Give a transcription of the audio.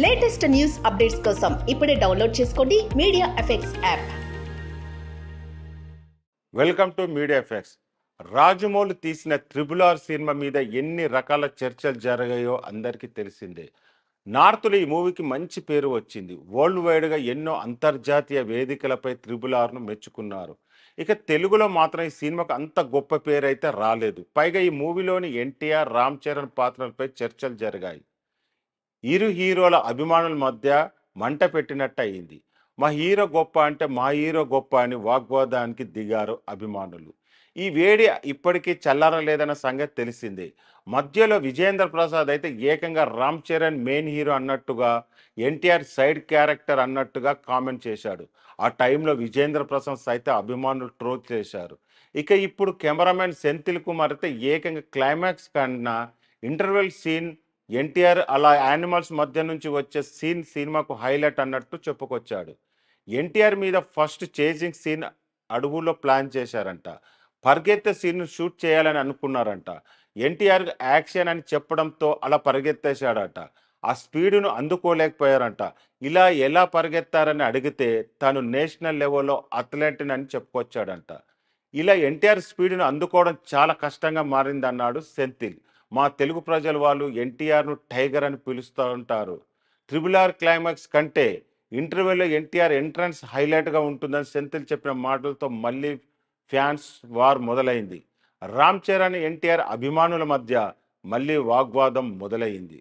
Latest news updates కోసం ఇప్పుడే download చేసుకోండి media effects app. Welcome to media effects. Rajamouli తీసిన RRR సినిమా మీద ఎన్ని రకాల చర్చలు జరిగాయో అందరికీ తెలిసిందే. నార్త్లో ఈ మూవీకి మంచి పేరు వచ్చింది. వరల్డ్ వైడ్గా ఎన్నో అంతర్జాతీయ వేదికలపై RRRను మెచ్చుకున్నారు. ఇక తెలుగులో మాత్రం ఈ సినిమాకు అంత గొప్ప పేరు అయితే రాలేదు. పైగా ఈ మూవీలోని ఎన్టీఆర్, రామ్ చరణ్ పాత్రలపై చర్చలు జరిగాయి. ఇరు హీరోల అభిమానుల మధ్య మంట పెట్టినట్టు అయింది. మా హీరో గొప్ప అంటే మా హీరో గొప్ప అని వాగ్వాదానికి దిగారు అభిమానులు. ఈ వేడి ఇప్పటికీ చల్లారలేదన్న సంగతి తెలిసిందే. మధ్యలో విజేంద్ర ప్రసాద్ అయితే ఏకంగా రామ్ చరణ్ మెయిన్ హీరో అన్నట్టుగా, ఎన్టీఆర్ సైడ్ క్యారెక్టర్ అన్నట్టుగా కామెంట్ చేశాడు. ఆ టైంలో విజేంద్ర ప్రసాద్ సైతం అభిమానులు ట్రోల్ చేశారు. ఇక ఇప్పుడు కెమెరామెన్ సెంథిల్ కుమార్ అయితే ఏకంగా క్లైమాక్స్ కన్నా ఇంటర్వెల్ సీన్, ఎన్టీఆర్ అలా యానిమల్స్ మధ్య నుంచి వచ్చే సీన్ సినిమాకు హైలైట్ అన్నట్టు చెప్పుకొచ్చాడు. ఎన్టీఆర్ మీద ఫస్ట్ చేజింగ్ సీన్ అడవుల్లో ప్లాన్ చేశారంట. పరిగెత్తే సీన్ షూట్ చేయాలని అనుకున్నారంట. ఎన్టీఆర్ యాక్షన్ అని చెప్పడంతో అలా పరిగెత్తేశాడట. ఆ స్పీడును అందుకోలేకపోయారంట. ఇలా ఎలా పరిగెత్తారని అడిగితే తను నేషనల్ లెవెల్లో అథ్లెట్ అని చెప్పుకొచ్చాడంట. ఇలా ఎన్టీఆర్ స్పీడ్ను అందుకోవడం చాలా కష్టంగా మారిందన్నాడు సెంథిల్. మా తెలుగు ప్రజలు వాళ్ళు ఎన్టీఆర్ను టైగర్ అని పిలుస్తూ ఉంటారు. RRR క్లైమాక్స్ కంటే ఇంటర్వ్యూలో ఎన్టీఆర్ ఎంట్రన్స్ హైలైట్గా ఉంటుందని సెంథిల్ చెప్పిన మాటలతో మళ్ళీ ఫ్యాన్స్ వార్ మొదలైంది. రామ్ చరణ్, ఎన్టీఆర్ అభిమానుల మధ్య మళ్ళీ వాగ్వాదం మొదలైంది.